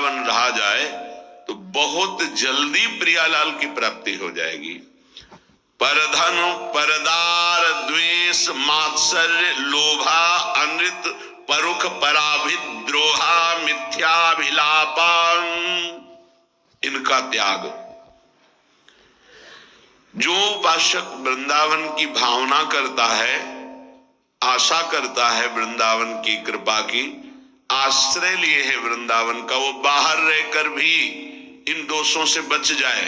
वृंदावन रहा जाए तो बहुत जल्दी प्रियालाल की प्राप्ति हो जाएगी। परधन परदार द्वेष मात्सर्य लोभा अनृत परुख पराभिद्रोहा मिथ्याभिलापा, इनका त्याग। जो उपासक वृंदावन की भावना करता है, आशा करता है वृंदावन की कृपा की, आश्रय लिए है वृंदावन का, वो बाहर रहकर भी इन दोषों से बच जाए,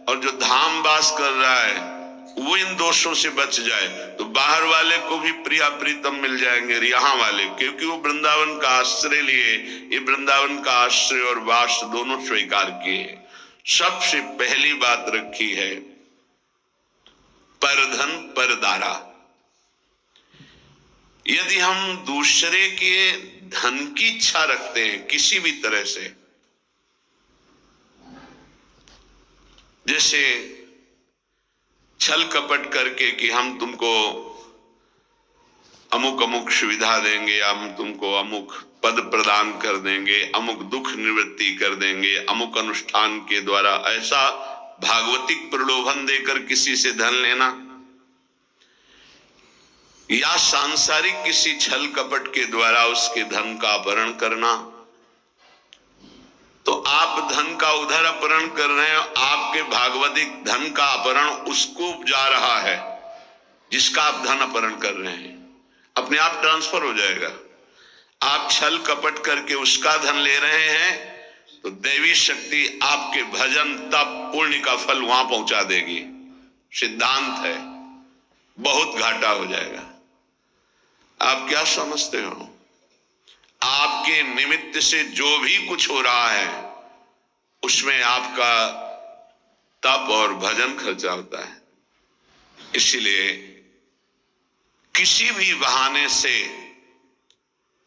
और जो धाम वास कर रहा है वो इन दोषों से बच जाए, तो बाहर वाले को भी प्रिया प्रीतम मिल जाएंगे यहाँ वाले, क्योंकि वो वृंदावन का आश्रय लिए, ये वृंदावन का आश्रय और वास दोनों स्वीकार किए। सबसे पहली बात रखी है परधन परदारा। यदि हम दूसरे के धन की इच्छा रखते हैं किसी भी तरह से, जैसे छल कपट करके कि हम तुमको अमुक अमुक सुविधा देंगे, हम तुमको अमुक पद प्रदान कर देंगे, अमुक दुख निवृत्ति कर देंगे, अमुक अनुष्ठान के द्वारा, ऐसा भागवतिक प्रलोभन देकर किसी से धन लेना, या सांसारिक किसी छल कपट के द्वारा उसके धन का अपहरण करना, तो आप धन का उधर अपहरण कर रहे हैं, आपके भागवतिक धन का अपहरण उसको जा रहा है जिसका आप धन अपहरण कर रहे हैं, अपने आप ट्रांसफर हो जाएगा। आप छल कपट करके उसका धन ले रहे हैं तो देवी शक्ति आपके भजन तप पुण्य का फल वहां पहुंचा देगी, सिद्धांत है, बहुत घाटा हो जाएगा। आप क्या समझते हो? आपके निमित्त से जो भी कुछ हो रहा है उसमें आपका तप और भजन खर्चा होता है। इसलिए किसी भी बहाने से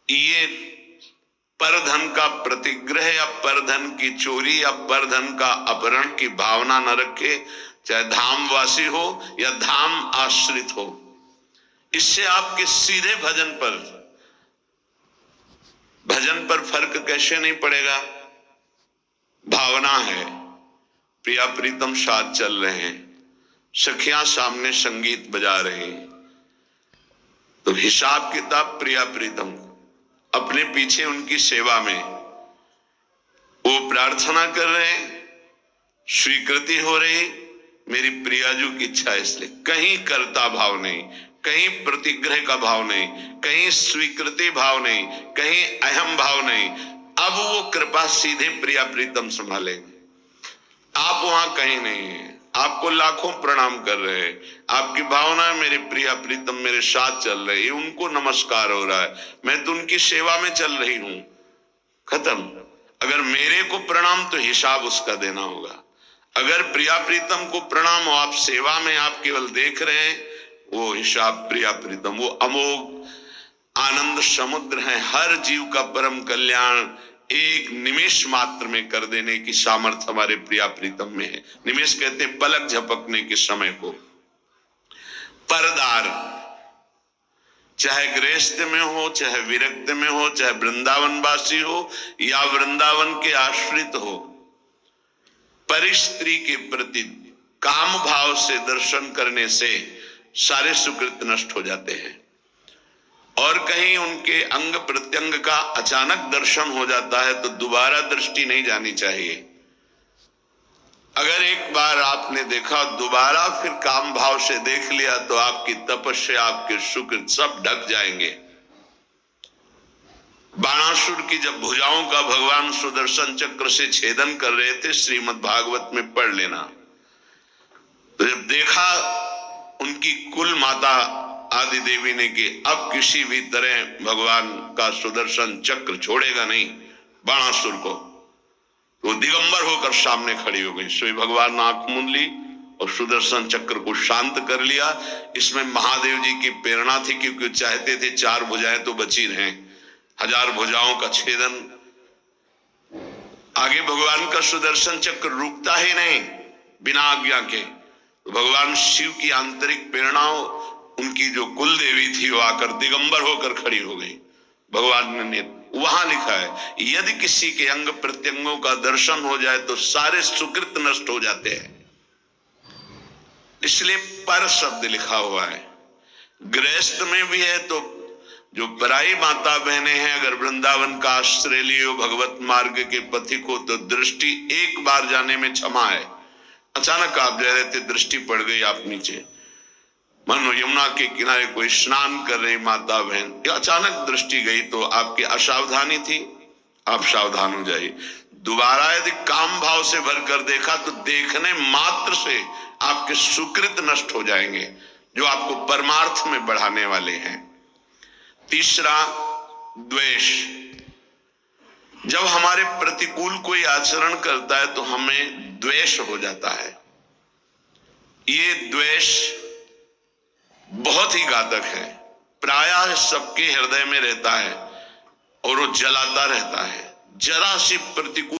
ये परधन का प्रतिग्रह या परधन की चोरी या परधन का अपहरण की भावना न रखे, चाहे धामवासी हो या धाम आश्रित हो। इससे आपके सीधे भजन पर फर्क कैसे नहीं पड़ेगा? भावना है, प्रिया प्रीतम साथ चल रहे हैं, सखियां सामने संगीत बजा रहे हैं, तो हिसाब किताब प्रिया प्रीतम अपने पीछे उनकी सेवा में वो प्रार्थना कर रहे हैं, स्वीकृति हो रही, मेरी प्रियाजू की इच्छा, इसलिए कहीं कर्ता भाव नहीं, कहीं प्रतिग्रह का भाव नहीं, कहीं स्वीकृति भाव नहीं, कहीं अहम भाव नहीं। अब वो कृपा सीधे प्रिया प्रीतम संभालेंगे, आप वहां कहीं नहीं है। आपको लाखों प्रणाम कर रहे हैं, आपकी भावना मेरे प्रिया प्रीतम मेरे साथ चल रही है, उनको नमस्कार हो रहा है, मैं तो उनकी सेवा में चल रही हूं, खत्म। अगर मेरे को प्रणाम तो हिसाब उसका देना होगा, अगर प्रिया प्रीतम को प्रणाम हो, आप सेवा में आप केवल देख रहे हैं, वो हिसाब प्रिया प्रीतम, वो अमोघ आनंद समुद्र है, हर जीव का परम कल्याण एक निमेष मात्र में कर देने की सामर्थ्य हमारे प्रिया प्रीतम में है। निमेष कहते हैं पलक झपकने के समय को। परदार, चाहे गृहस्थ में हो, चाहे विरक्त में हो, चाहे वृंदावन वासी हो या वृंदावन के आश्रित हो, परिस्त्री के प्रति काम भाव से दर्शन करने से सारे सुकृत नष्ट हो जाते हैं, और कहीं उनके अंग प्रत्यंग का अचानक दर्शन हो जाता है तो दोबारा दृष्टि नहीं जानी चाहिए। अगर एक बार आपने देखा, दोबारा फिर काम भाव से देख लिया तो आपकी तपस्या, आपके सुकृत सब ढक जाएंगे। बाणासुर की जब भुजाओं का भगवान सुदर्शन चक्र से छेदन कर रहे थे, श्रीमद् भागवत में पढ़ लेना, तो जब देखा उनकी कुल माता आदि देवी ने कि अब किसी भी तरह भगवान का सुदर्शन चक्र छोड़ेगा नहीं बाणासुर को, तो दिगंबर होकर सामने खड़ी हो गई। श्री भगवान ने आंख मूंद ली और सुदर्शन चक्र को शांत कर लिया। इसमें महादेव जी की प्रेरणा थी, क्योंकि चाहते थे 4 भुजाएं तो बची रहें, 1000 भुजाओं का छेदन। आगे भगवान का सुदर्शन चक्र रुकता ही नहीं बिना आज्ञा के, तो भगवान शिव की आंतरिक प्रेरणाओं, उनकी जो कुल देवी थी वो आकर दिगंबर होकर खड़ी हो गई। भगवान ने वहां लिखा है यदि किसी के अंग प्रत्यंगों का दर्शन हो जाए तो सारे सुकृत नष्ट हो जाते हैं, इसलिए पर शब्द लिखा हुआ है। गृहस्थ में भी है तो जो पराई माता बहनें हैं, अगर वृंदावन का आश्रय लियो भगवत मार्ग के पथिक हो तो दृष्टि एक बार जाने में क्षमा है। अचानक आप जा रहे थे, दृष्टि पड़ गई आप नीचे, मानो यमुना के किनारे कोई स्नान कर रही माता बहन, अचानक दृष्टि गई तो आपकी असावधानी थी, आप सावधान हो जाइए। दोबारा यदि काम भाव से भरकर देखा तो देखने मात्र से आपके सुकृत नष्ट हो जाएंगे जो आपको परमार्थ में बढ़ाने वाले हैं। तीसरा, द्वेष। जब हमारे प्रतिकूल कोई आचरण करता है तो हमें द्वेष हो जाता है। ये द्वेष बहुत ही घातक है, प्रायः सबके हृदय में रहता है और वो जलाता रहता है। जरा सी प्रतिकूल